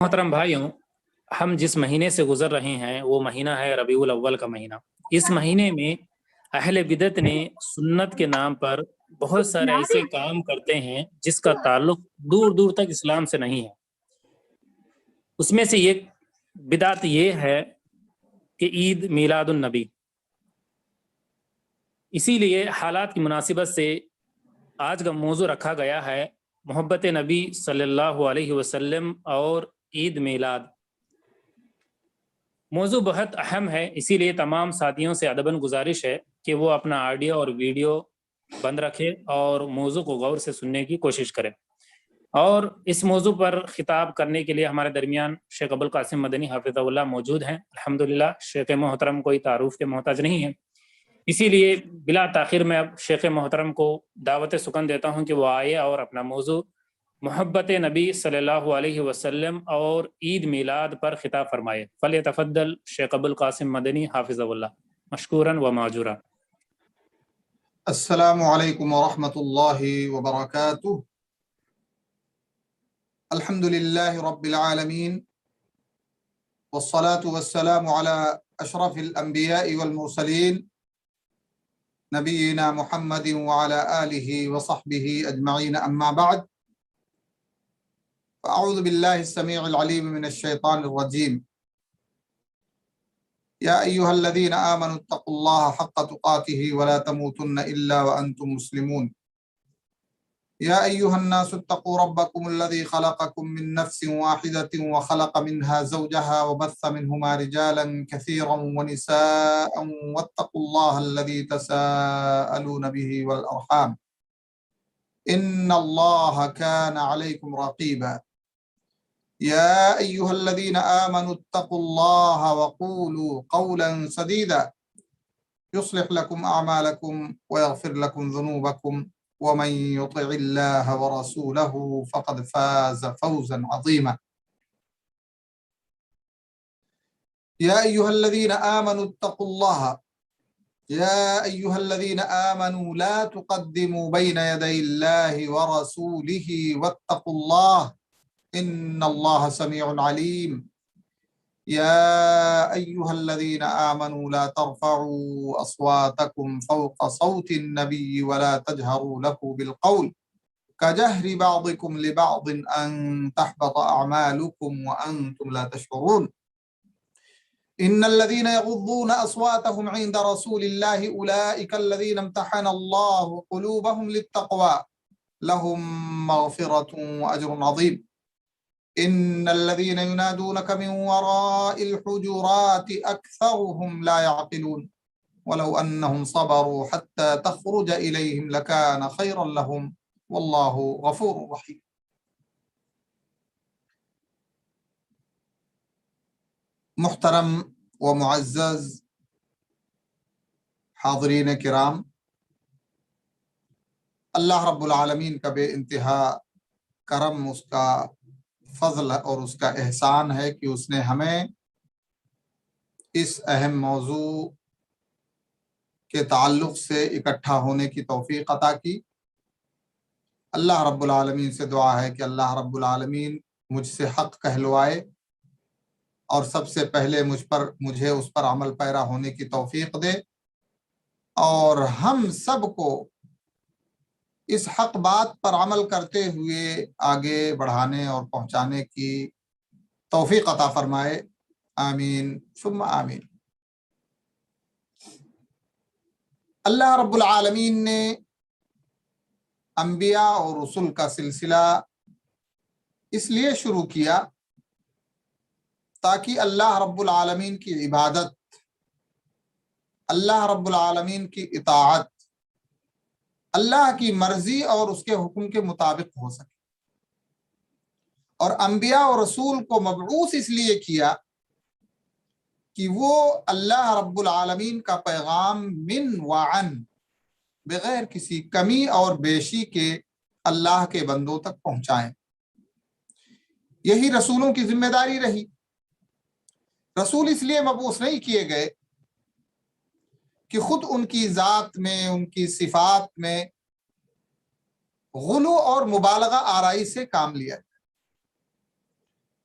محترم بھائیوں، ہم جس مہینے سے گزر رہے ہیں وہ مہینہ ہے ربیع الاول کا مہینہ۔ اس مہینے میں اہل بدعت نے سنت کے نام پر بہت سارے ایسے کام کرتے ہیں جس کا تعلق دور دور تک اسلام سے نہیں ہے۔ اس میں سے ایک بدعت یہ ہے کہ عید میلاد النبی۔ اسی لیے حالات کی مناسبت سے آج کا موضوع رکھا گیا ہے محبت نبی صلی اللہ علیہ وسلم اور عید میلاد۔ موضوع بہت اہم ہے، اسی لیے تمام ساتھیوں سے ادباً گزارش ہے کہ وہ اپنا آڈیو اور ویڈیو بند رکھے اور موضوع کو غور سے سننے کی کوشش کریں۔ اور اس موضوع پر خطاب کرنے کے لیے ہمارے درمیان شیخ ابوالقاسم مدنی حافظہ اللہ موجود ہیں۔ الحمدللہ شیخ محترم کوئی تعارف کے محتاج نہیں ہے، اسی لیے بلا تاخیر میں اب شیخ محترم کو دعوت سکن دیتا ہوں کہ وہ آئے اور اپنا موضوع محبت نبی صلی اللہ علیہ وسلم اور عید میلاد پر خطاب فرمائے۔ فلیتفضل شیخ ابوالقاسم مدنی حافظہ اللہ مشکورا و معجورا۔ السلام علیکم ورحمۃ اللہ وبرکاتہ۔ الحمد للہ رب العالمین والصلاة والسلام علی اشرف الانبیاء والمرسلین نبینا محمد وعلى آلہ وصحبہ اجمعین، اما بعد فاعوذ باللہ السمیع العلیم من الشیطان الرجیم۔ یا ایہا الذین آمنوا اتقوا اللہ حق تقاتہ ولا تموتن الا وانتم مسلمون۔ یا ایہا الناس اتقوا ربکم الذی خلقکم من نفس واحدۃ وخلق منها زوجها وبث منہما رجالا کثیرا ونساء واتقوا اللہ الذی تساءلون به والارحام ان اللہ کان علیکم رقیبا۔ یا ایہا الذین آمنوا اتقوا اللہ وقولوا قولا سدیدا یصلح لکم اعمالکم ویغفر لکم ذنوبکم ومن یطع اللہ ورسولہ فقد فاز فوزا عظیما۔ یا ایہا الذین آمنوا اتقوا اللہ یا ایہا الذین آمنوا لا تقدموا بین یدی اللہ ورسولہ واتقوا اللہ ان اللہ سمیع علیم۔ یا ایہا الذین آمنوا لا ترفعوا اصواتکم فوق صوت النبی ولا تجہروا له بالقول کجہر بعضکم لبعض ان تحبط اعمالکم وانتم لا تشعرون۔ ان الذین یغضون اصواتهم عند رسول اللہ اولئک الذین امتحن اللہ قلوبهم للتقوی لهم مغفرۃ واجر عظیم۔ ان الذين ينادونك من وراء الحجرات اكثرهم لا يعقلون ولو انهم صبروا حتى تخرج اليهم لكان خيرا لهم والله غفور رحيم۔ محترم و معزز حاضرین کرام، اللہ رب العالمین کا بے انتہا کرم، اس کا فضل اور اس کا احسان ہے کہ اس نے ہمیں اس اہم موضوع کے تعلق سے اکٹھا ہونے کی توفیق عطا کی۔ اللہ رب العالمین سے دعا ہے کہ اللہ رب العالمین مجھ سے حق کہلوائے اور سب سے پہلے مجھے اس پر عمل پیرا ہونے کی توفیق دے، اور ہم سب کو اس حق بات پر عمل کرتے ہوئے آگے بڑھانے اور پہنچانے کی توفیق عطا فرمائے، آمین ثم آمین۔ اللہ رب العالمین نے انبیاء اور رسل کا سلسلہ اس لیے شروع کیا تاکہ اللہ رب العالمین کی عبادت، اللہ رب العالمین کی اطاعت، اللہ کی مرضی اور اس کے حکم کے مطابق ہو سکے۔ اور انبیاء اور رسول کو مبعوث اس لیے کیا کہ وہ اللہ رب العالمین کا پیغام من وعن، بغیر کسی کمی اور بیشی کے اللہ کے بندوں تک پہنچائیں۔ یہی رسولوں کی ذمہ داری رہی۔ رسول اس لیے مبعوث نہیں کیے گئے کہ خود ان کی ذات میں، ان کی صفات میں غلو اور مبالغہ آرائی سے کام لیا جائے،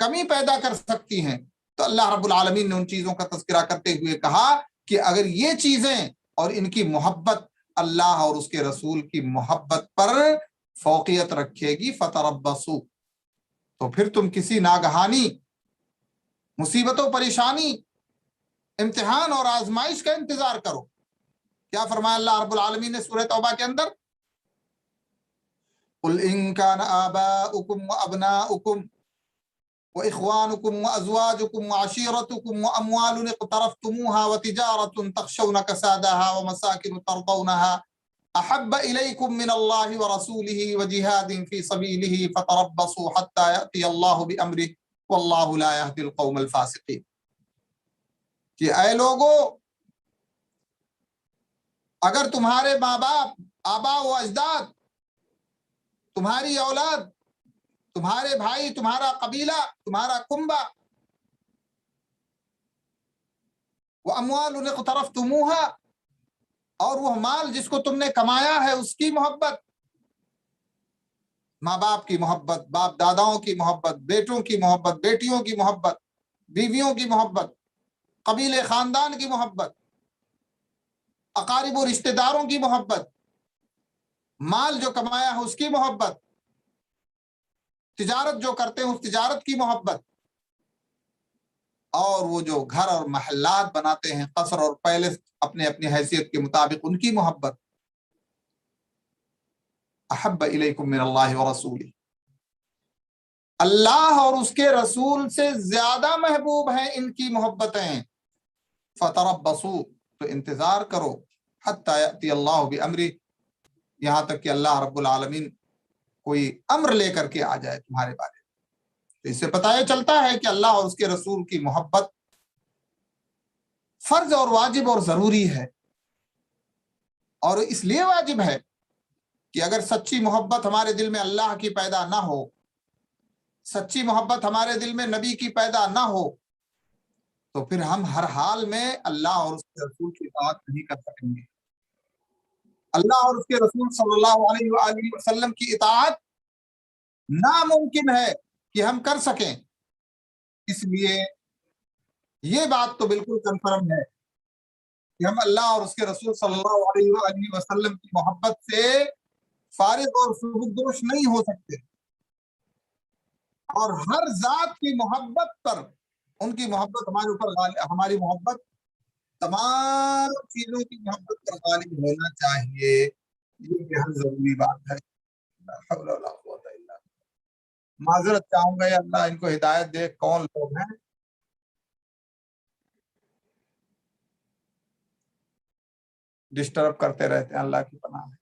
کمی پیدا کر سکتی ہیں۔ تو اللہ رب العالمین نے ان چیزوں کا تذکرہ کرتے ہوئے کہا کہ اگر یہ چیزیں اور ان کی محبت اللہ اور اس کے رسول کی محبت پر فوقیت رکھے گی فتربصوا، تو پھر تم کسی ناگہانی مصیبت و پریشانی، امتحان اور آزمائش کا انتظار کرو۔ کیا فرمایا اللہ رب العالمین نے سورہ توبہ کے اندر؟ قل ان كان آباؤكم وابناؤكم واخوانكم وازواجكم وعشيرتكم واموال اقترفتموها وتجارة تخشون كسادها ومساكن ترضونها احب اليكم من الله ورسوله وجهاد في سبيله فتربصوا حتى ياتي الله بامره والله لا يهدي القوم الفاسقين۔ کہ اے لوگو، اگر تمہارے ماں باپ، آبا و اجداد، تمہاری اولاد، تمہارے بھائی، تمہارا قبیلہ، تمہارا کنبہ، وَأَمْوَالٌ اقْتَرَفْتُمُوهَا، اور وہ مال جس کو تم نے کمایا ہے اس کی محبت، ماں باپ کی محبت، باپ داداؤں کی محبت، بیٹوں کی محبت، بیٹیوں کی محبت، بیویوں کی محبت، قبیلے خاندان کی محبت، اقارب و رشتہ داروں کی محبت، مال جو کمایا ہے اس کی محبت، تجارت جو کرتے ہیں اس تجارت کی محبت، اور وہ جو گھر اور محلات بناتے ہیں، قصر اور پیلس، اپنے اپنی حیثیت کے مطابق ان کی محبت۔ احب الیکم من اللہ ورسولہ، اللہ اور اس کے رسول سے زیادہ محبوب ہیں ان کی محبتیں۔ فتربصوا، تو انتظار کرو، حتی یأتی اللہ بامرہ، یہاں تک کہ اللہ رب العالمین کوئی امر لے کر کے آ جائے تمہارے بارے میں۔ تو اس سے پتہ یہ چلتا ہے کہ اللہ اور اس کے رسول کی محبت فرض اور واجب اور ضروری ہے، اور اس لیے واجب ہے کہ اگر سچی محبت ہمارے دل میں اللہ کی پیدا نہ ہو، سچی محبت ہمارے دل میں نبی کی پیدا نہ ہو، تو پھر ہم ہر حال میں اللہ اور اس کے رسول کی اطاعت نہیں کر سکیں گے۔ اللہ اور اس کے رسول صلی اللہ علیہ وآلہ وسلم کی اطاعت ناممکن ہے کہ ہم کر سکیں۔ اس لیے یہ بات تو بالکل کنفرم ہے کہ ہم اللہ اور اس کے رسول صلی اللہ علیہ وآلہ وسلم کی محبت سے فارغ اور سبکدوش نہیں ہو سکتے، اور ہر ذات کی محبت پر ان کی محبت ہمارے اوپر ہماری محبت تمام چیزوں کی محبت پر غالب ہونا چاہیے۔ یہ بہت ضروری بات ہے۔ لا حول ولا قوت الا باللہ۔ معذرت چاہوں گا، یا اللہ ان کو ہدایت دے، کون لوگ ہیں ڈسٹرب کرتے رہتے ہیں، اللہ کی پناہ ہے۔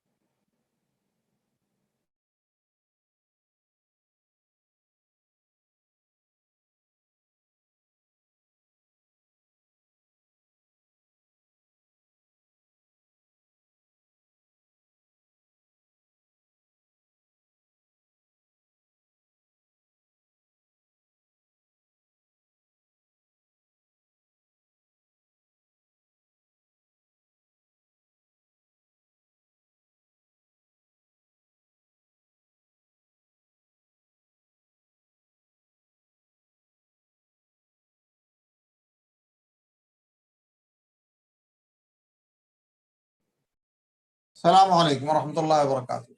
السلام علیکم ورحمۃ اللہ وبرکاتہ۔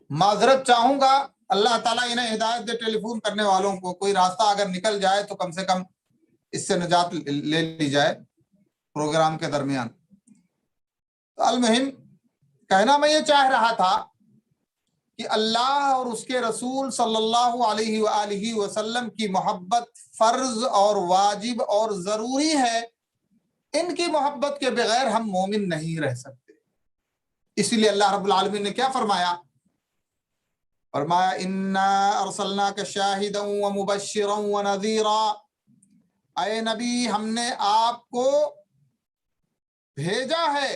معذرت چاہوں گا، اللہ تعالیٰ انہیں ہدایت دے۔ ٹیلی فون کرنے والوں کو کوئی راستہ اگر نکل جائے تو کم سے کم اس سے نجات لے لی جائے پروگرام کے درمیان۔ المہم کہنا میں یہ چاہ رہا تھا کہ اللہ اور اس کے رسول صلی اللہ علیہ وآلہ وسلم کی محبت فرض اور واجب اور ضروری ہے۔ ان کی محبت کے بغیر ہم مومن نہیں رہ سکتے۔ اس لیے اللہ رب العالمین نے کیا فرمایا؟ فرمایا انا ارسلناک شاہدا ومبشرا ونذیرا، اے نبی ہم نے آپ کو بھیجا ہے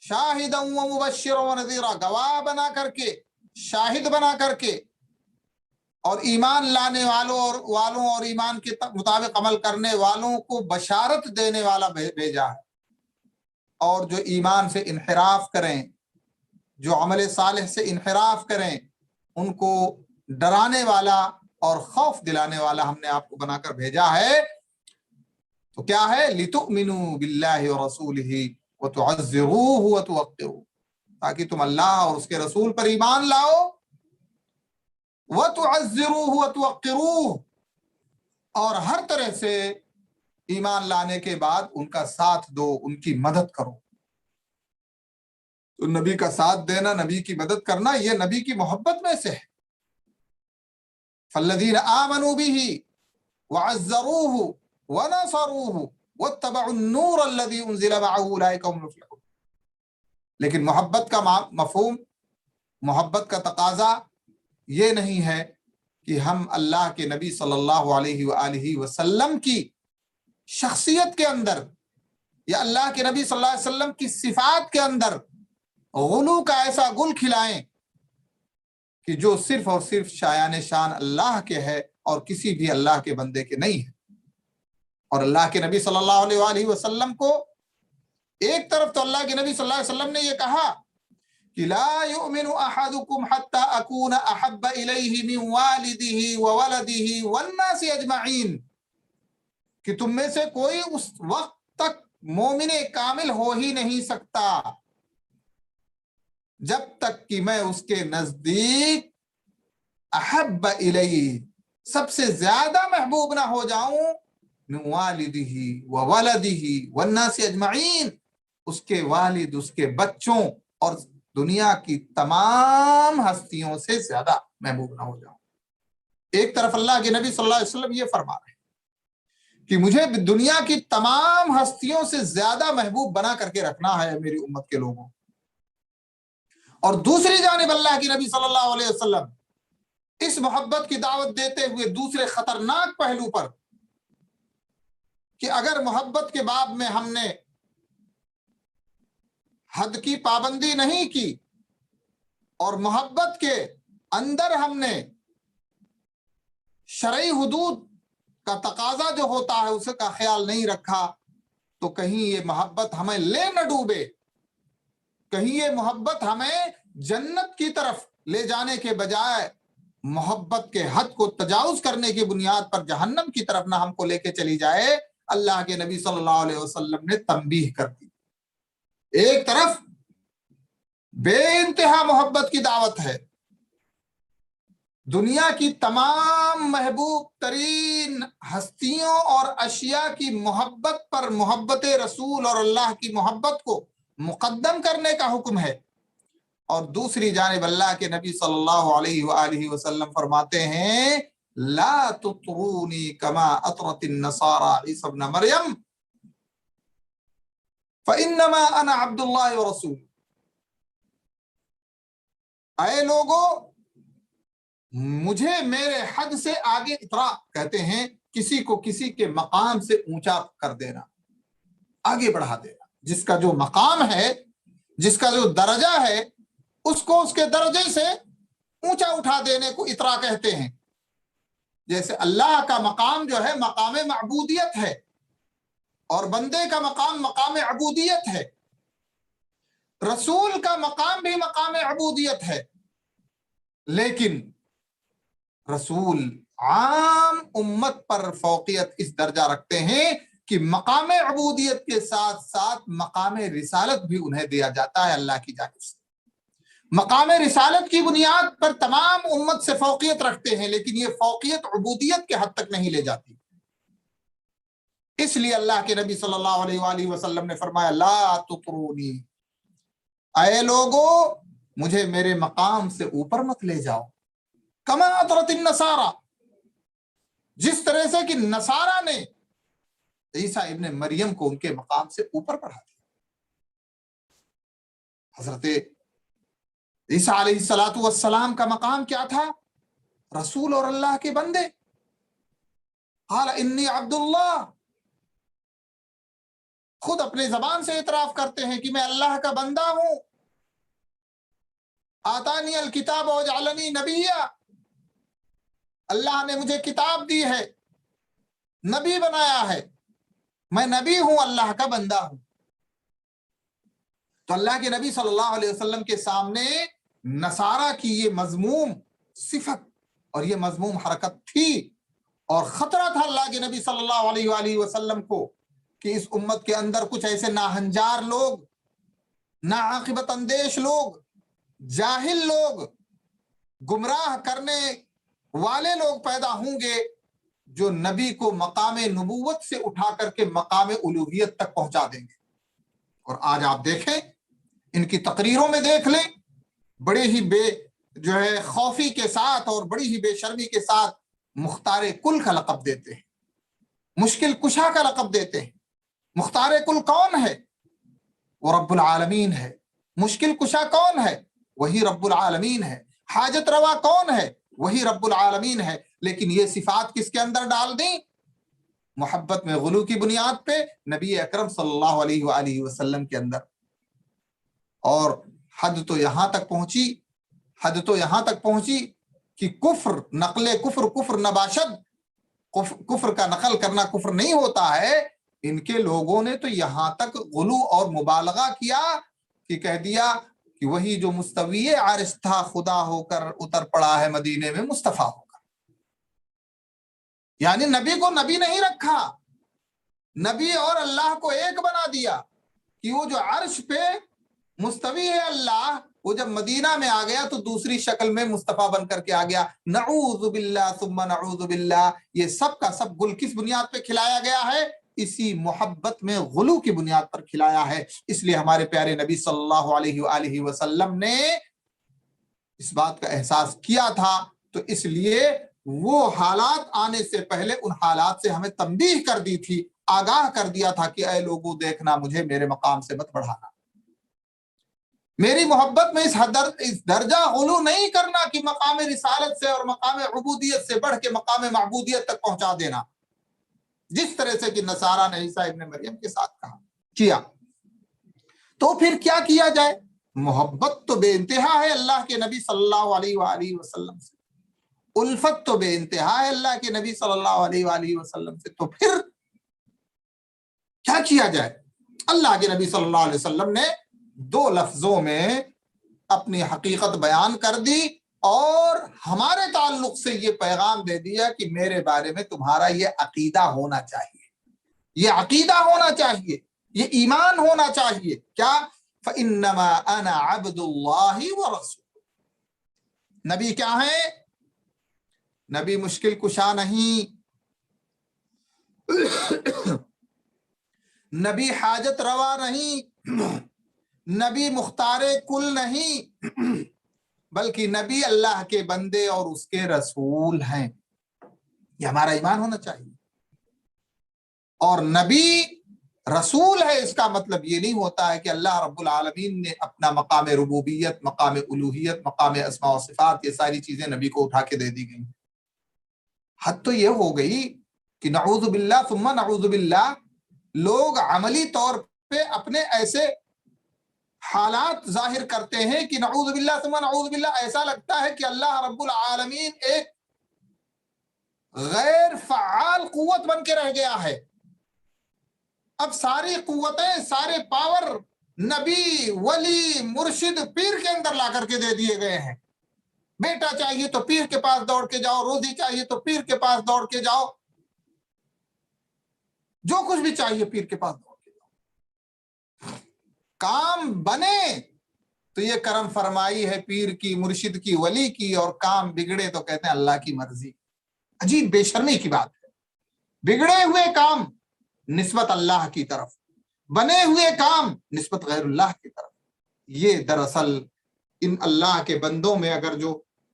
شاہدا ومبشرا ونذیرا، گواہ بنا کر کے، شاہد بنا کر کے، اور ایمان لانے والوں اور ایمان کے مطابق عمل کرنے والوں کو بشارت دینے والا بھیجا ہے، اور جو ایمان سے انحراف کریں، جو عمل صالح سے انحراف کریں، ان کو ڈرانے والا اور خوف دلانے والا ہم نے آپ کو بنا کر بھیجا ہے. تو کیا ہے؟ لِتُؤْمِنُوا بِاللَّهِ وَرَسُولِهِ وَتُعَزِّرُوهُ وَتُوَقِّرُوهُ، تاکہ تم اللہ اور اس کے رسول پر ایمان لاؤ. وَتُعَزِّرُوهُ وَتُوَقِّرُوهُ، اور ہر طرح سے ایمان لانے کے بعد ان کا ساتھ دو، ان کی مدد کرو. تو نبی کا ساتھ دینا، نبی کی مدد کرنا، یہ نبی کی محبت میں سے ہے. فَالَّذِينَ آمَنُوا بِهِ وَعَزَّرُوهُ وَنَصَرُوهُ وَاتَّبَعُوا النُّورَ الَّذِي أُنزِلَ مَعَهُ أُولَٰئِكَ هُمُ الْمُفْلِحُونَ. لیکن محبت کا مفہوم، محبت کا تقاضا یہ نہیں ہے کہ ہم اللہ کے نبی صلی اللہ علیہ وآلہ وسلم کی شخصیت کے اندر یا اللہ کے نبی صلی اللہ علیہ وسلم کی صفات کے اندر غلو کا ایسا گل کھلائیں کہ جو صرف اور صرف شایان شان اللہ کے ہے اور کسی بھی اللہ کے بندے کے نہیں ہے. اور اللہ کے نبی صلی اللہ علیہ وآلہ وسلم کو ایک طرف تو اللہ کے نبی صلی اللہ علیہ وسلم نے یہ کہا کہ لا يؤمن احدكم حتى اكون احب اليه من والده وولده والناس اجمعين، کہ تم میں سے کوئی اس وقت تک مومن کامل ہو ہی نہیں سکتا جب تک کہ میں اس کے نزدیک احب الیہ، سب سے زیادہ محبوب نہ ہو جاؤں، من والدہ وولدہ والناس اجمعین، اس کے والد، اس کے بچوں اور دنیا کی تمام ہستیوں سے زیادہ محبوب نہ ہو جاؤں. ایک طرف اللہ کے نبی صلی اللہ علیہ وسلم یہ فرما رہے ہیں کہ مجھے دنیا کی تمام ہستیوں سے زیادہ محبوب بنا کر کے رکھنا ہے میری امت کے لوگوں، اور دوسری جانب اللہ کے نبی صلی اللہ علیہ وسلم اس محبت کی دعوت دیتے ہوئے دوسرے خطرناک پہلو پر کہ اگر محبت کے باب میں ہم نے حد کی پابندی نہیں کی اور محبت کے اندر ہم نے شرعی حدود کا تقاضا جو ہوتا ہے اس کا خیال نہیں رکھا، تو کہیں یہ محبت ہمیں لے نہ ڈوبے، کہیں یہ محبت ہمیں جنت کی طرف لے جانے کے بجائے محبت کے حد کو تجاوز کرنے کی بنیاد پر جہنم کی طرف نہ ہم کو لے کے چلی جائے. اللہ کے نبی صلی اللہ علیہ وسلم نے تنبیہ کر دی. ایک طرف بے انتہا محبت کی دعوت ہے، دنیا کی تمام محبوب ترین ہستیوں اور اشیاء کی محبت پر محبت رسول اور اللہ کی محبت کو مقدم کرنے کا حکم ہے، اور دوسری جانب اللہ کے نبی صلی اللہ علیہ وآلہ وسلم فرماتے ہیں لا تطرونی کما اطرت النصارى عیسی ابن مریم فانما انا عبد اللہ ورسول. اے لوگو، مجھے میرے حد سے آگے اطراء کہتے ہیں کسی کو کسی کے مقام سے اونچا کر دینا، آگے بڑھا دینا. جس کا جو مقام ہے، جس کا جو درجہ ہے، اس کو اس کے درجے سے اونچا اٹھا دینے کو اطراء کہتے ہیں. جیسے اللہ کا مقام جو ہے مقام معبودیت ہے، اور بندے کا مقام مقام عبودیت ہے، رسول کا مقام بھی مقام عبودیت ہے. لیکن رسول عام امت پر فوقیت اس درجہ رکھتے ہیں کہ مقام عبودیت کے ساتھ ساتھ مقام رسالت بھی انہیں دیا جاتا ہے اللہ کی جانب سے. مقام رسالت کی بنیاد پر تمام امت سے فوقیت رکھتے ہیں، لیکن یہ فوقیت عبودیت کے حد تک نہیں لے جاتی. اس لیے اللہ کے نبی صلی اللہ علیہ وآلہ وسلم نے فرمایا لا تطرونی، اے لوگو مجھے میرے مقام سے اوپر مت لے جاؤ، کما اطرت النصارى، جس طرح سے کہ نصارہ نے عیسیٰ ابن مریم کو ان کے مقام سے اوپر بڑھا دیا. حضرت عیسیٰ علیہ السلام کا مقام کیا تھا؟ رسول اور اللہ کے بندے. قال انی عبد اللہ، خود اپنے زبان سے اعتراف کرتے ہیں کہ میں اللہ کا بندہ ہوں. آتانی الکتاب وجعلنی نبیا، اللہ نے مجھے کتاب دی ہے، نبی بنایا ہے، میں نبی ہوں، اللہ کا بندہ ہوں. تو اللہ کے نبی صلی اللہ علیہ وسلم کے سامنے نصارہ کی یہ مذموم صفت اور یہ مذموم حرکت تھی اور خطرہ تھا اللہ کے نبی صلی اللہ علیہ وآلہ وسلم کو کہ اس امت کے اندر کچھ ایسے ناہنجار لوگ، ناعاقبت اندیش لوگ، جاہل لوگ، گمراہ کرنے والے لوگ پیدا ہوں گے جو نبی کو مقام نبوت سے اٹھا کر کے مقام الوہیت تک پہنچا دیں گے۔ اور آج آپ دیکھیں، ان کی تقریروں میں دیکھ لیں، بڑے ہی خوفی کے ساتھ اور بڑی ہی بے شرمی کے ساتھ مختار کل کا لقب دیتے ہیں، مشکل کشا کا لقب دیتے ہیں۔ مختار کل کون ہے؟ وہ رب العالمین ہے۔ مشکل کشا کون ہے؟ وہی رب العالمین ہے۔ حاجت روا کون ہے؟ وہی رب العالمین ہے۔ لیکن یہ صفات کس کے اندر ڈال دیں؟ محبت میں غلو کی بنیاد پہ نبی اکرم صلی اللہ علیہ وآلہ وسلم کے اندر۔ اور حد تو یہاں تک پہنچی کہ کفر، نقل کفر نباشد، کفر کا نقل کرنا کفر نہیں ہوتا ہے۔ ان کے لوگوں نے تو یہاں تک غلو اور مبالغہ کیا کہ کہہ دیا کہ وہی جو مستوی عرش تھا خدا ہو کر اتر پڑا ہے مدینے میں مصطفیٰ ہو کر۔ یعنی نبی کو نبی نہیں رکھا، نبی اور اللہ کو ایک بنا دیا کہ وہ جو عرش پہ مستوی ہے اللہ، وہ جب مدینہ میں آ گیا تو دوسری شکل میں مصطفیٰ بن کر کے آ گیا۔ نعوذ باللہ ثم نعوذ باللہ۔ یہ سب کا سب گل کس بنیاد پہ کھلایا گیا ہے؟ اسی محبت میں غلو کی بنیاد پر کھلایا ہے۔ اس لیے ہمارے پیارے نبی صلی اللہ علیہ وآلہ وسلم نے اس بات کا احساس کیا تھا، تو اس لیے وہ حالات آنے سے پہلے ان حالات سے ہمیں تنبیہ کر دی تھی، آگاہ کر دیا تھا کہ اے لوگوں دیکھنا، مجھے میرے مقام سے مت بڑھانا، میری محبت میں اس درجہ غلو نہیں کرنا کہ مقام رسالت سے اور مقام عبودیت سے بڑھ کے مقام معبودیت تک پہنچا دینا، جس طرح سے کہ نصارہ نے عیسیٰ ابن مریم کے ساتھ کیا۔ تو پھر کیا کیا جائے؟ محبت تو بے انتہا ہے اللہ کے نبی صلی اللہ علیہ وآلہ وسلم سے، الفت تو بے انتہا ہے اللہ کے نبی صلی اللہ علیہ وآلہ وسلم سے، تو پھر کیا کیا جائے؟ اللہ کے نبی صلی اللہ علیہ وسلم نے 2 لفظوں میں اپنی حقیقت بیان کر دی اور ہمارے تعلق سے یہ پیغام دے دیا کہ میرے بارے میں تمہارا یہ عقیدہ ہونا چاہیے، یہ عقیدہ ہونا چاہیے، یہ ایمان ہونا چاہیے۔ کیا؟ فَإِنَّمَا أَنَا عَبْدُ اللَّهِ وَرَسُولُهُ۔ نبی کیا ہے؟ نبی مشکل کشا نہیں، نبی حاجت روا نہیں، نبی مختار کل نہیں، بلکہ نبی اللہ کے بندے اور اس کے رسول ہیں۔ یہ ہمارا ایمان ہونا چاہیے۔ اور نبی رسول ہے، اس کا مطلب یہ نہیں ہوتا ہے کہ اللہ رب العالمین نے اپنا مقام ربوبیت، مقام الوہیت، مقام اسماء و صفات، یہ ساری چیزیں نبی کو اٹھا کے دے دی گئی۔ حد تو یہ ہو گئی کہ نعوذ باللہ ثم نعوذ باللہ، لوگ عملی طور پہ اپنے ایسے حالات ظاہر کرتے ہیں کہ نعوذ باللہ ثم نعوذ باللہ، ایسا لگتا ہے کہ اللہ رب العالمین ایک غیر فعال قوت بن کے رہ گیا ہے۔ اب ساری قوتیں، سارے پاور نبی، ولی، مرشد، پیر کے اندر لا کر کے دے دیے گئے ہیں۔ بیٹا چاہیے تو پیر کے پاس دوڑ کے جاؤ، روزی چاہیے تو پیر کے پاس دوڑ کے جاؤ، جو کچھ بھی چاہیے پیر کے پاس دوڑ کے جاؤ۔ کام بنے تو یہ کرم فرمائی ہے پیر کی، مرشد کی، ولی کی، اور کام بگڑے تو کہتے ہیں اللہ کی مرضی۔ عجیب بے شرمی کی بات ہے۔ بگڑے ہوئے کام نسبت اللہ کی طرف، بنے ہوئے کام نسبت غیر اللہ کی طرف۔ یہ دراصل ان اللہ کے بندوں میں اگر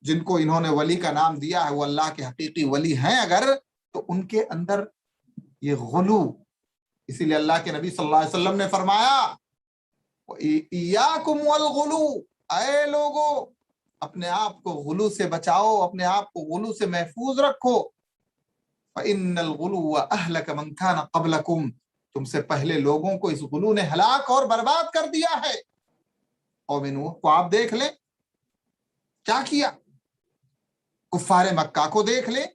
جن کو انہوں نے ولی کا نام دیا ہے وہ اللہ کے حقیقی ولی ہیں اگر، تو ان کے اندر یہ غلو، اسی لیے اللہ کے نبی صلی اللہ علیہ وسلم نے فرمایا ایاکم والغلو، اے لوگو اپنے آپ کو غلو سے بچاؤ، اپنے آپ کو غلو سے محفوظ رکھو۔ فَإِنَّ الْغُلُوَّ أَهْلَكَ مَنْ كَانَ قَبْلَكُمْ، تم سے پہلے لوگوں کو اس غلو نے ہلاک اور برباد کر دیا ہے۔ قوم نوح کو آپ دیکھ لیں کیا کیا، کفار مکہ کو دیکھ لیں،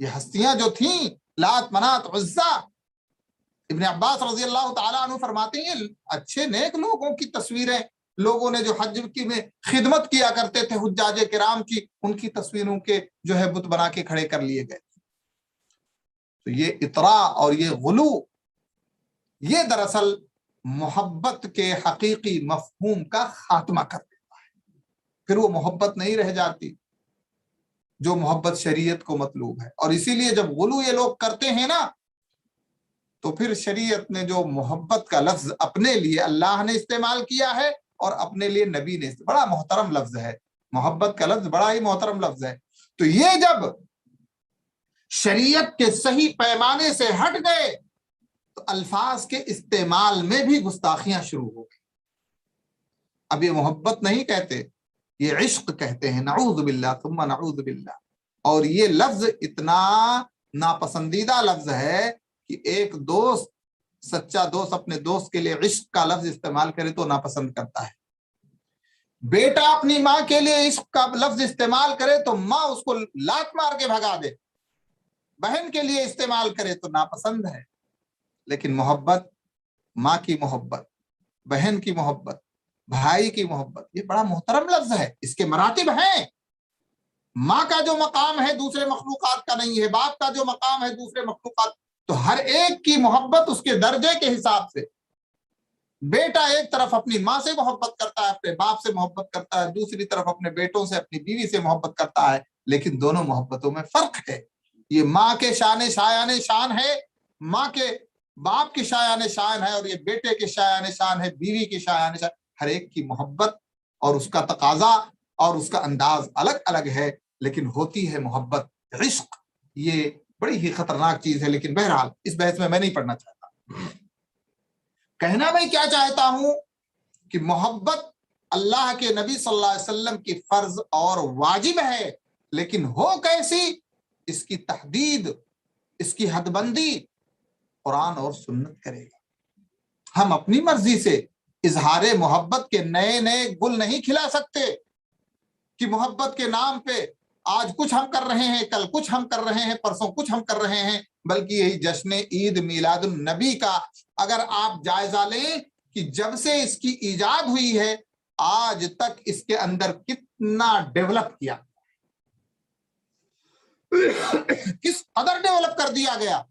یہ ہستیاں جو تھیں لات، منات، عزا۔ ابن عباس رضی اللہ تعالیٰ عنہ فرماتے ہیں اچھے نیک لوگوں کی تصویریں لوگوں نے جو حج کی میں خدمت کیا کرتے تھے حجاج کرام کی، ان کی تصویروں کے جو ہے بت بنا کے کھڑے کر لیے گئے. تو یہ اطراء اور یہ غلو، یہ دراصل محبت کے حقیقی مفہوم کا خاتمہ کر دیتا ہے. پھر وہ محبت نہیں رہ جاتی جو محبت شریعت کو مطلوب ہے. اور اسی لیے جب غلو یہ لوگ کرتے ہیں نا، تو پھر شریعت نے جو محبت کا لفظ اپنے لیے اللہ نے استعمال کیا ہے اور اپنے لیے نبی نے، بڑا محترم لفظ ہے محبت کا لفظ، بڑا ہی محترم لفظ ہے. تو یہ جب شریعت کے صحیح پیمانے سے ہٹ گئے تو الفاظ کے استعمال میں بھی گستاخیاں شروع ہو گئی. اب یہ محبت نہیں کہتے، یہ عشق کہتے ہیں. نعوذ باللہ ثم نعوذ باللہ. اور یہ لفظ اتنا ناپسندیدہ لفظ ہے کہ ایک دوست، سچا دوست، اپنے دوست کے لیے عشق کا لفظ استعمال کرے تو ناپسند کرتا ہے. بیٹا اپنی ماں کے لیے عشق کا لفظ استعمال کرے تو ماں اس کو لات مار کے بھگا دے. بہن کے لیے استعمال کرے تو ناپسند ہے. لیکن محبت، ماں کی محبت، بہن کی محبت، بھائی کی محبت، یہ بڑا محترم لفظ ہے. اس کے مراتب ہیں. ماں کا جو مقام ہے دوسرے مخلوقات کا نہیں ہے، باپ کا جو مقام ہے دوسرے مخلوقات، تو ہر ایک کی محبت اس کے درجے کے حساب سے. بیٹا ایک طرف اپنی ماں سے محبت کرتا ہے، اپنے باپ سے محبت کرتا ہے، دوسری طرف اپنے بیٹوں سے، اپنی بیوی سے محبت کرتا ہے. لیکن دونوں محبتوں میں فرق ہے. یہ ماں کے شان شایان شان ہے، ماں کے باپ کی شایان شان ہے، اور یہ بیٹے کے شایان شان ہے، بیوی کی شایان شان. ہر ایک کی محبت اور اس کا تقاضا اور اس کا انداز الگ الگ ہے، لیکن ہوتی ہے محبت. عشق یہ بڑی ہی خطرناک چیز ہے. لیکن بہرحال اس بحث میں نہیں پڑھنا چاہتا. کہنا میں کیا چاہتا ہوں کہ محبت اللہ کے نبی صلی اللہ علیہ وسلم کی فرض اور واجب ہے، لیکن ہو کیسی، اس کی تحدید، اس کی حد بندی قرآن اور سنت کرے گا. ہم اپنی مرضی سے اظہار محبت کے نئے نئے گل نہیں کھلا سکتے کہ محبت کے نام پہ آج کچھ ہم کر رہے ہیں، کل کچھ ہم کر رہے ہیں، پرسوں کچھ ہم کر رہے ہیں. بلکہ یہی جشن عید میلاد النبی کا اگر آپ جائزہ لیں کہ جب سے اس کی ایجاد ہوئی ہے آج تک اس کے اندر کتنا ڈیولپ کیا، کس قدر ڈیولپ کر دیا گیا.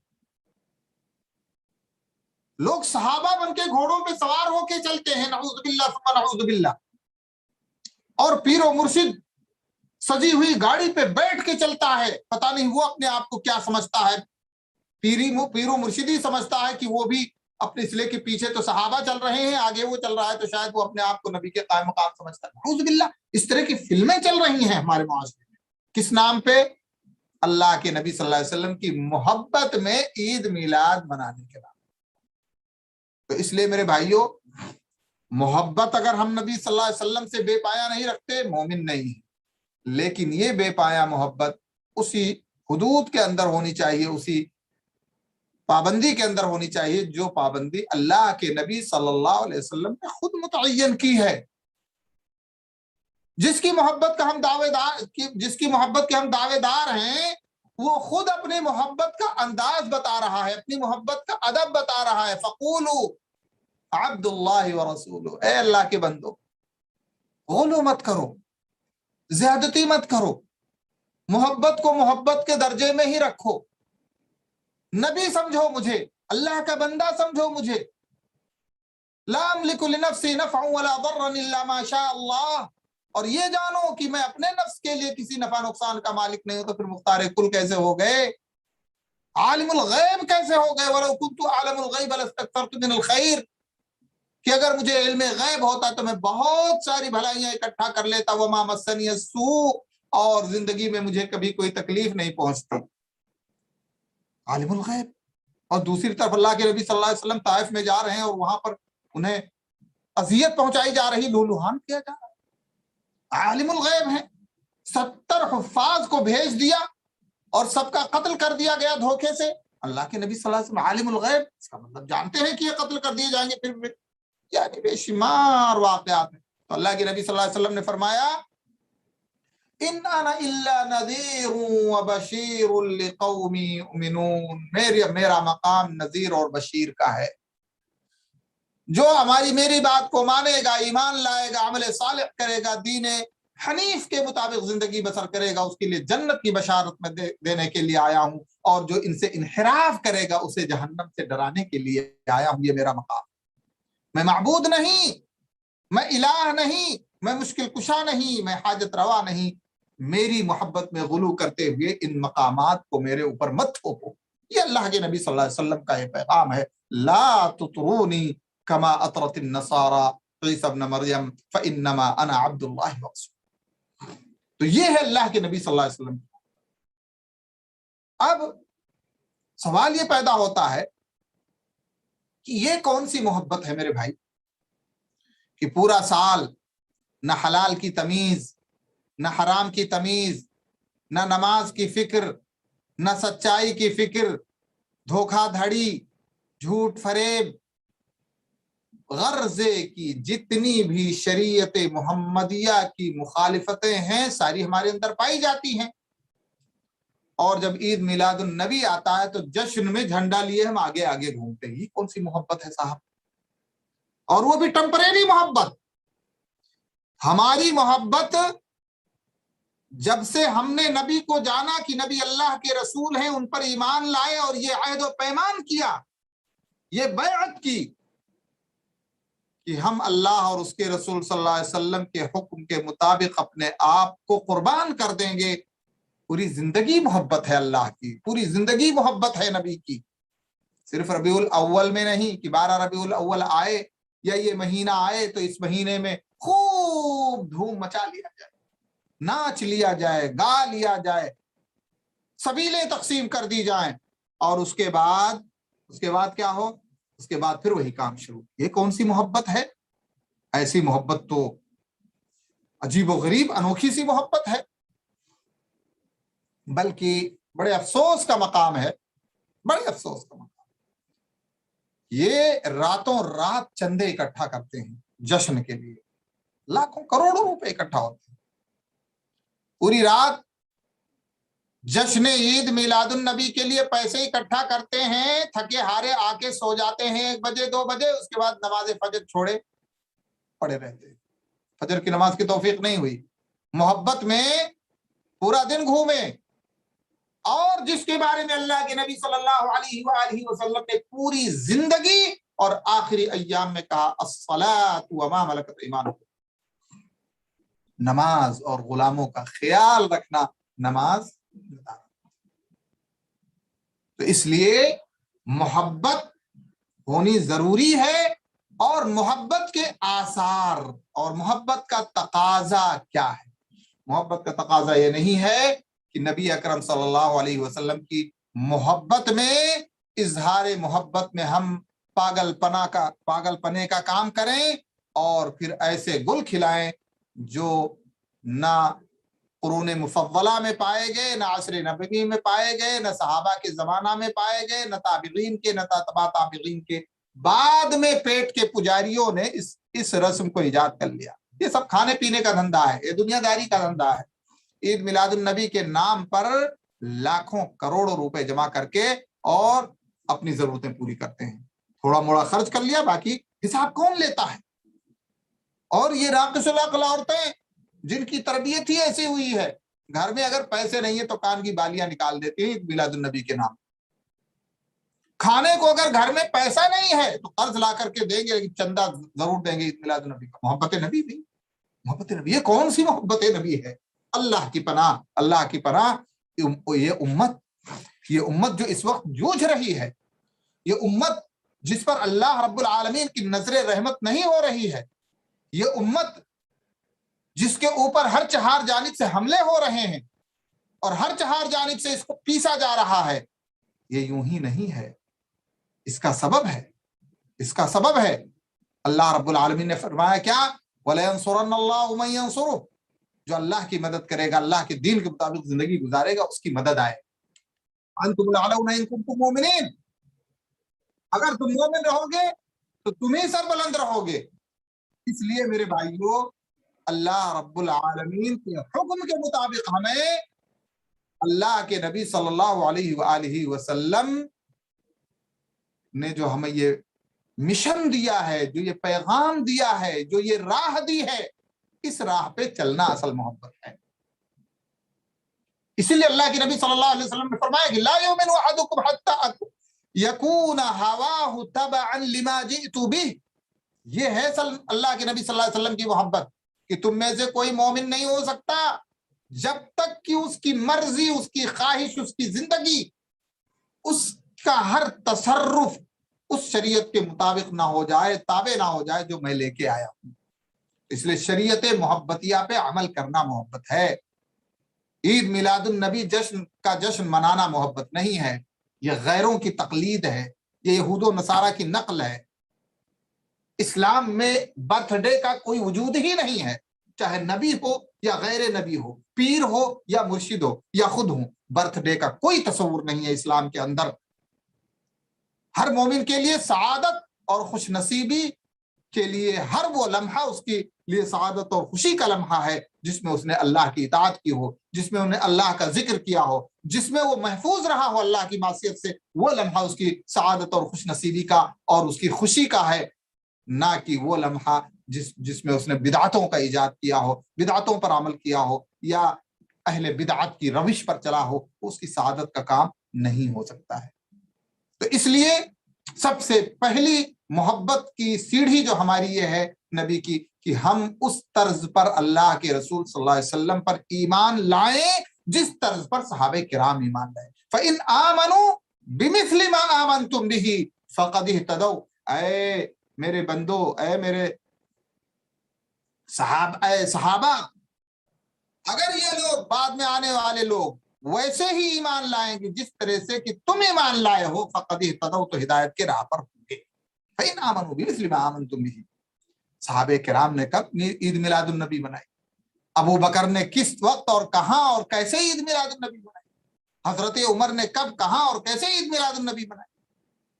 لوگ صحابہ بن کے گھوڑوں پہ سوار ہو کے چلتے ہیں، نعوذ باللہ ثم نعوذ باللہ. اور پیر و مرشد سجی ہوئی گاڑی پہ بیٹھ کے چلتا ہے. پتہ نہیں وہ اپنے آپ کو کیا سمجھتا ہے، پیر و مرشدی سمجھتا ہے کہ وہ بھی اپنے سلے کے پیچھے تو صحابہ چل رہے ہیں، آگے وہ چل رہا ہے تو شاید وہ اپنے آپ کو نبی کے قائم مقام سمجھتا ہے. نعوذ باللہ. اس طرح کی فلمیں چل رہی ہیں ہمارے معاشرے میں. کس نام پہ؟ اللہ کے نبی صلی اللہ علیہ وسلم کی محبت میں عید میلاد منانے کے بعد. تو اس لیے میرے بھائیوں، محبت اگر ہم نبی صلی اللہ علیہ وسلم سے بے پایا نہیں رکھتے، مومن نہیں ہے. لیکن یہ بے پایا محبت اسی حدود کے اندر ہونی چاہیے، اسی پابندی کے اندر ہونی چاہیے جو پابندی اللہ کے نبی صلی اللہ علیہ وسلم نے خود متعین کی ہے. جس کی محبت کا ہم دعوے دار ہیں، وہ خود اپنی محبت کا انداز بتا رہا ہے، اپنی محبت کا ادب بتا رہا ہے. فقولوا عبد اللہ ورسولہ، اے اللہ کے بندو، غلو مت کرو، زیادتی مت کرو، محبت کو محبت کے درجے میں ہی رکھو. نبی سمجھو مجھے، اللہ کا بندہ سمجھو مجھے. لا املک لنفسی نفعا ولا ضرا الا ما شاء اللہ. اور یہ جانو کہ میں اپنے نفس کے لیے کسی نفع نقصان کا مالک نہیں ہوں. تو پھر مختار کل کیسے ہو گئے؟ عالم الغیب کیسے ہو گئے؟ ولو کنت عالم الغیب لاستكثرت من الخیر، کہ اگر مجھے علم غیب ہوتا تو میں بہت ساری بھلائیاں اکٹھا کر لیتا. وما مسنی السوء، اور زندگی میں مجھے کبھی کوئی تکلیف نہیں پہنچتی. عالم الغیب. اور دوسری طرف اللہ کے نبی صلی اللہ علیہ وسلم طائف میں جا رہے ہیں اور وہاں پر انہیں اذیت پہنچائی جا رہی، لولوہان کیا جا رہا ہے. عالم الغیب ہیں. 70 حفاظ کو بھیج دیا اور سب کا قتل کر دیا گیا دھوکے سے. اللہ کے نبی صلی اللہ علیہ وسلم عالم الغیب، اس کا مطلب جانتے ہیں کہ یہ قتل کر دیے جائیں گے. پھر یعنی بے شمار واقعات ہیں. تو اللہ کے نبی صلی اللہ علیہ وسلم نے فرمایا ان انا الا نذیر وبشیر لقوم یؤمنون، میرا مقام نذیر اور بشیر کا ہے. جو ہماری میری بات کو مانے گا، ایمان لائے گا، عمل صالح کرے گا، دین حنیف کے مطابق زندگی بسر کرے گا، اس کے لیے جنت کی بشارت میں دینے کے لیے آیا ہوں، اور جو ان سے انحراف کرے گا اسے جہنم سے ڈرانے کے لیے آیا ہوں۔ یہ میرا مقام، میں معبود نہیں، میں الہ نہیں، میں مشکل کشا نہیں، میں حاجت روا نہیں، میری محبت میں غلو کرتے ہوئے ان مقامات کو میرے اوپر مت تھوپو۔ یہ اللہ کے نبی صلی اللہ علیہ وسلم کا یہ پیغام ہے، لا تطرونی کما اطرت النصارى عیسی ابن مریم فانما انا عبد اللہ ورسولہ۔ تو یہ ہے اللہ کے نبی صلی اللہ علیہ وسلم۔ اب سوال یہ پیدا ہوتا ہے کہ یہ کون سی محبت ہے میرے بھائی، کہ پورا سال نہ حلال کی تمیز، نہ حرام کی تمیز، نہ نماز کی فکر، نہ سچائی کی فکر، دھوکہ دھڑی، جھوٹ فریب، غرضے کی جتنی بھی شریعت محمدیہ کی مخالفتیں ہیں ساری ہمارے اندر پائی جاتی ہیں۔ اور جب عید میلاد النبی آتا ہے تو جشن میں جھنڈا لیے ہم آگے آگے گھومتے ہیں۔ یہ کون سی محبت ہے صاحب؟ اور وہ بھی ٹیمپریری محبت۔ ہماری محبت جب سے ہم نے نبی کو جانا کہ نبی اللہ کے رسول ہیں، ان پر ایمان لائے اور یہ عہد و پیمان کیا، یہ بیعت کی کہ ہم اللہ اور اس کے رسول صلی اللہ علیہ وسلم کے حکم کے مطابق اپنے آپ کو قربان کر دیں گے، پوری زندگی محبت ہے اللہ کی، پوری زندگی محبت ہے نبی کی۔ صرف ربیع الاول میں نہیں کہ 12 ربیع الاول آئے یا یہ مہینہ آئے تو اس مہینے میں خوب دھوم مچا لیا جائے، ناچ لیا جائے، گا لیا جائے، سبیلیں تقسیم کر دی جائیں، اور اس کے بعد کیا ہو؟ اس کے بعد پھر وہی کام شروع۔ یہ کون سی محبت ہے؟ ایسی محبت تو عجیب و غریب انوکھی سی محبت ہے، بلکہ بڑے افسوس کا مقام ہے، بڑے افسوس کا مقام۔ یہ راتوں رات چندے اکٹھا کرتے ہیں جشن کے لیے، لاکھوں کروڑوں روپے اکٹھا ہوتے ہیں، پوری رات جشن عید میلاد النبی کے لیے پیسے اکٹھا کرتے ہیں، تھکے ہارے آ کے سو جاتے ہیں 1 بجے 2 بجے، اس کے بعد نماز فجر چھوڑے پڑے رہتے ہیں، فجر کی نماز کی توفیق نہیں ہوئی، محبت میں پورا دن گھومے۔ اور جس کے بارے میں اللہ کے نبی صلی اللہ علیہ وآلہ وسلم نے پوری زندگی اور آخری ایام میں کہا الصلاۃ وما ملکت ایمانکم، نماز اور غلاموں کا خیال رکھنا، نماز۔ تو اس لیے محبت ہونی ضروری ہے، اور محبت کے آثار اور محبت کا تقاضا کیا ہے؟ محبت کا تقاضا یہ نہیں ہے کہ نبی اکرم صلی اللہ علیہ وسلم کی محبت میں، اظہار محبت میں ہم پاگل پنے کا کام کریں اور پھر ایسے گل کھلائیں جو نہ قرون مفضلہ میں پائے گئے، نہ عصر نبوی میں پائے گئے، نہ صحابہ کے زمانہ میں پائے گئے، نہ تابعین کے، نہ تبع تابعین کے۔ بعد میں پیٹ کے پجاریوں نے اس رسم کو ایجاد کر لیا۔ یہ سب کھانے پینے کا دھندا ہے، یہ دنیا داری کا دھندا ہے۔ عید میلاد النبی کے نام پر لاکھوں کروڑوں روپے جمع کر کے اور اپنی ضرورتیں پوری کرتے ہیں، تھوڑا موڑا خرچ کر لیا، باقی حساب کون لیتا ہے؟ اور یہ راقص العقل عورتیں جن کی تربیت ہی ایسی ہوئی ہے، گھر میں اگر پیسے نہیں ہیں تو کان کی بالیاں نکال دیتی ہیں عید میلاد النبی کے نام۔ کھانے کو اگر گھر میں پیسہ نہیں ہے تو قرض لا کر کے دیں گے، لیکن چندہ ضرور دیں گے عید میلاد النبی کا۔ محبت نبی بھی، محبت نبی، یہ کون سی محبت نبی ہے؟ اللہ کی پناہ، اللہ کی پناہ، یہ امت جو اس وقت جوجھ رہی ہے، یہ امت جس پر اللہ رب العالمین کی نظر رحمت نہیں ہو رہی ہے، یہ امت جس کے اوپر ہر چہار جانب سے حملے ہو رہے ہیں اور ہر چہار جانب سے اس کو پیسا جا رہا ہے، یہ یوں ہی نہیں ہے، اس کا سبب ہے اللہ رب العالمین نے فرمایا کیا؟ وَلَيَنْصُرَنَّ اللَّهُ مَن يَنْصُرُهُ، جو اللہ کی مدد کرے گا، اللہ کے دین کے مطابق زندگی گزارے گا، اس کی مدد آئے۔ أَنْتُمُ الْأَعْلَوْنَ إِن كُنتُم مُؤْمِنِينَ، اگر تم مومن رہو گے تو تم ہی سر بلند رہو گے۔ اس لیے میرے بھائیو، اللہ رب العالمین کے حکم کے مطابق ہمیں اللہ کے نبی صلی اللہ علیہ وآلہ وسلم نے جو ہمیں یہ مشن دیا ہے، جو یہ پیغام دیا ہے، جو یہ راہ دی ہے، اس راہ پہ چلنا اصل محبت ہے۔ اسی لیے اللہ کے نبی صلی اللہ علیہ وسلم نے فرمایا کہ لا یؤمن احدکم حتی یکون ہواہ تبعا لما جئت بہ، یہ ہے اللہ کے نبی صلی اللہ علیہ وسلم کی محبت کہ تم میں سے کوئی مومن نہیں ہو سکتا جب تک کہ اس کی مرضی، اس کی خواہش، اس کی زندگی، اس کا ہر تصرف اس شریعت کے مطابق نہ ہو جائے، تابع نہ ہو جائے جو میں لے کے آیا ہوں۔ اس لیے شریعت محبتیہ پہ عمل کرنا محبت ہے۔ عید میلاد النبی جشن منانا محبت نہیں ہے، یہ غیروں کی تقلید ہے، یہ یہود و نصارہ کی نقل ہے۔ اسلام میں برتھ ڈے کا کوئی وجود ہی نہیں ہے، چاہے نبی ہو یا غیر نبی ہو، پیر ہو یا مرشد ہو یا خود ہو، برتھ ڈے کا کوئی تصور نہیں ہے اسلام کے اندر۔ ہر مومن کے لیے سعادت اور خوش نصیبی کے لیے ہر وہ لمحہ اس کے لیے سعادت اور خوشی کا لمحہ ہے جس میں اس نے اللہ کی اطاعت کی ہو، جس میں انہیں اللہ کا ذکر کیا ہو، جس میں وہ محفوظ رہا ہو اللہ کی معصیت سے، وہ لمحہ اس کی سعادت اور خوش نصیبی کا اور اس کی خوشی کا ہے، نہ کہ وہ لمحہ جس میں اس نے بدعتوں کا ایجاد کیا ہو، بدعتوں پر عمل کیا ہو یا اہل بدعت کی روش پر چلا ہو، اس کی سعادت کا کام نہیں ہو سکتا ہے۔ تو اس لیے سب سے پہلی محبت کی سیڑھی جو ہماری یہ ہے نبی کی، کہ ہم اس طرز پر اللہ کے رسول صلی اللہ علیہ وسلم پر ایمان لائیں جس طرز پر صحابہ کرام ایمان لائے۔ فَإِنْ آمَنُوا بِمِثْلِ مَا آمَنْتُمْ بِهِ فَقَدْ اهْتَدَوْا، اے میرے بندو، اے میرے صحابہ، اگر یہ لوگ بعد میں آنے والے لوگ ویسے ہی ایمان لائیں گے جس طرح سے کہ تم ایمان لائے ہو، فقد اہتدوا، تو ہدایت کے راہ پر ہوں گے۔ فإن آمنوا بمثل ما آمنتم به، صحابہ کرام نے کب عید میلاد النبی منائی؟ ابو بکر نے کس وقت اور کہاں اور کیسے عید میلاد النبی منائی؟ حضرت عمر نے کب، کہاں اور کیسے عید میلاد النبی منائی؟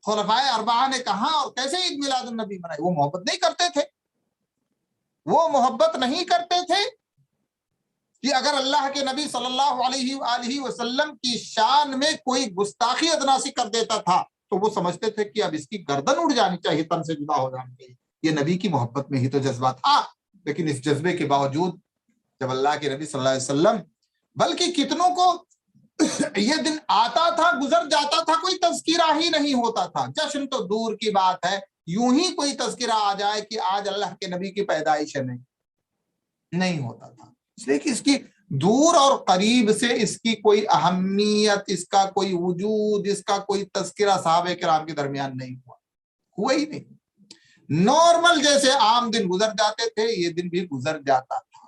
خلفائے اربعہ نے کہاں اور کیسے عید میلاد النبی منائی؟ وہ محبت نہیں کرتے تھے، وہ محبت نہیں کرتے تھے کہ اگر اللہ کے نبی صلی اللہ علیہ وآلہ وسلم کی شان میں کوئی گستاخی ادنا سی کر دیتا تھا تو وہ سمجھتے تھے کہ اب اس کی گردن اڑ جانی چاہیے، تن سے جدا ہو جانی چاہیے۔ یہ نبی کی محبت میں ہی تو جذبہ تھا، لیکن اس جذبے کے باوجود جب اللہ کے نبی صلی اللہ علیہ وسلم، بلکہ کتنوں کو یہ دن آتا تھا گزر جاتا تھا، کوئی تذکرہ ہی نہیں ہوتا تھا، جشن تو دور کی بات ہے، یوں ہی کوئی تذکرہ آ جائے کہ آج اللہ کے نبی کی پیدائش ہے، نہیں ہوتا تھا، اس لیے کہ اس کی دور اور قریب سے اس کی کوئی اہمیت، اس کا کوئی وجود، اس کا کوئی تذکرہ صحابہ کرام کے درمیان نہیں ہوا ہی نہیں۔ نارمل جیسے عام دن گزر جاتے تھے، یہ دن بھی گزر جاتا تھا۔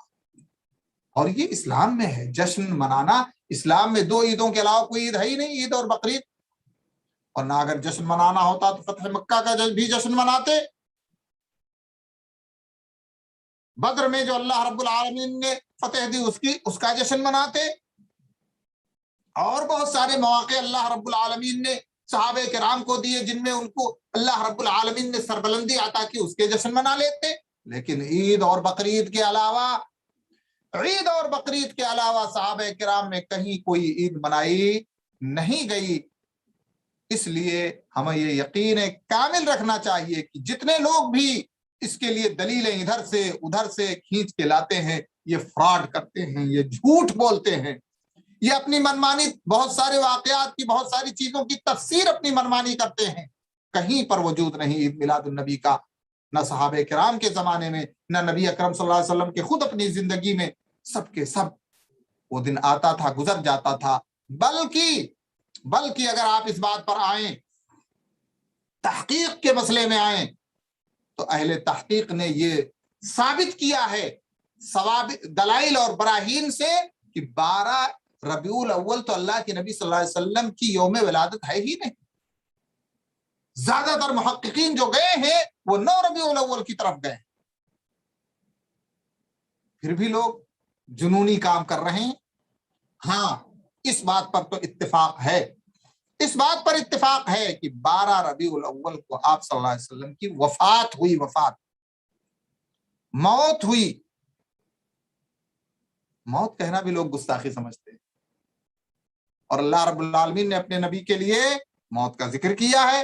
اور یہ اسلام میں ہے، جشن منانا اسلام میں دو عیدوں کے علاوہ کوئی عید ہے ہی نہیں، عید اور بقرعید۔ اور نہ اگر جشن منانا ہوتا تو فتح مکہ کا بھی جشن مناتے، بدر میں جو اللہ رب العالمین نے فتح دی اس کا جشن مناتے، اور بہت سارے مواقع اللہ رب العالمین نے صحابہ کرام کو دیے جن میں ان کو اللہ رب العالمین نے سربلندی عطا کی، اس کے جشن منا لیتے۔ لیکن عید اور بقرعید کے علاوہ صحابہ کرام میں کہیں کوئی عید منائی نہیں گئی۔ اس لیے ہمیں یہ یقین کامل رکھنا چاہیے کہ جتنے لوگ بھی اس کے لیے دلیلیں ادھر سے ادھر سے کھینچ کے لاتے ہیں، یہ فراڈ کرتے ہیں، یہ جھوٹ بولتے ہیں، یہ اپنی منمانی بہت سارے واقعات کی، بہت ساری چیزوں کی تفسیر اپنی منمانی کرتے ہیں۔ کہیں پر وجود نہیں عید میلاد النبی کا، نہ صحابہ کرام کے زمانے میں، نہ نبی اکرم صلی اللہ علیہ وسلم کے خود اپنی زندگی میں، سب کے سب وہ دن آتا تھا گزر جاتا تھا۔ بلکہ اگر آپ اس بات پر آئیں، تحقیق کے مسئلے میں آئیں، تو اہل تحقیق نے یہ ثابت کیا ہے دلائل اور براہین سے کہ 12 ربیع الاول تو اللہ کے نبی صلی اللہ علیہ وسلم کی یوم ولادت ہے ہی نہیں۔ زیادہ تر محققین جو گئے ہیں وہ 9 ربیع الاول کی طرف گئے، پھر بھی لوگ جنونی کام کر رہے ہیں۔ ہاں، اس بات پر تو اتفاق ہے، اس بات پر اتفاق ہے کہ 12 ربیع الاول کو آپ صلی اللہ علیہ وسلم کی وفات ہوئی، موت ہوئی۔ موت کہنا بھی لوگ گستاخی سمجھتے ہیں، اور اللہ رب العالمین نے اپنے نبی کے لیے موت کا ذکر کیا ہے۔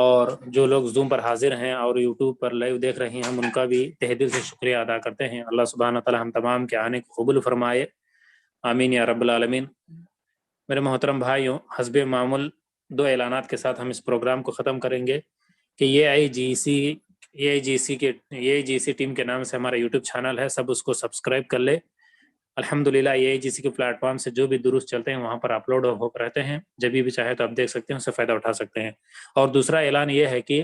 اور جو لوگ زوم پر حاضر ہیں اور یوٹیوب پر لائیو دیکھ رہے ہیں ہم ان کا بھی تہ دل سے شکریہ ادا کرتے ہیں. اللہ سبحانہ تعالی ہم تمام کے آنے کو قبول فرمائے, آمین یا رب العالمین. میرے محترم بھائیوں, حسب معمول 2 اعلانات کے ساتھ ہم اس پروگرام کو ختم کریں گے کہ یہ آئی جی سی ٹیم کے نام سے ہمارا یوٹیوب چینل ہے, سب اس کو سبسکرائب کر لے. الحمدللہ یہ جی سی کے پلیٹ فارم سے جو بھی دروس چلتے ہیں وہاں پر اپلوڈ ہو رہتے ہیں, جب بھی چاہے تو آپ دیکھ سکتے ہیں, اس سے فائدہ اٹھا سکتے ہیں. اور دوسرا اعلان یہ ہے کہ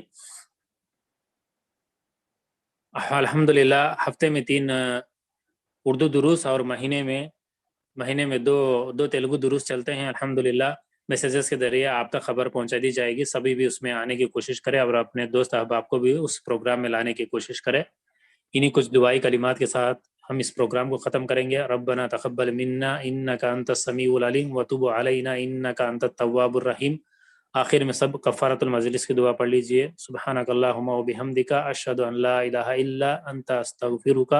الحمدللہ ہفتے میں 3 اردو دروس اور مہینے میں دو تیلگو دروس چلتے ہیں. الحمدللہ میسیجز کے ذریعے آپ تک خبر پہنچا دی جائے گی, سبھی بھی اس میں آنے کی کوشش کرے اور اپنے دوست احباب کو بھی اس پروگرام میں لانے کی کوشش کرے. انہی کچھ دعائی کلمات کے ساتھ ہم اس پروگرام کو ختم کریں گے. ربنا تقبل منا انک انت السمیع العلیم وتب علینا انک انت التواب الرحیم. آخر میں سب کفارۃ المجلس کی دعا پڑھ لیجئے. سبحانک اللہم و بحمدک اشہد ان لا الہ الا انت استغفرک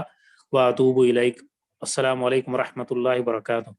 واتوب الیک. السلام علیکم ورحمۃ اللہ وبرکاتہ.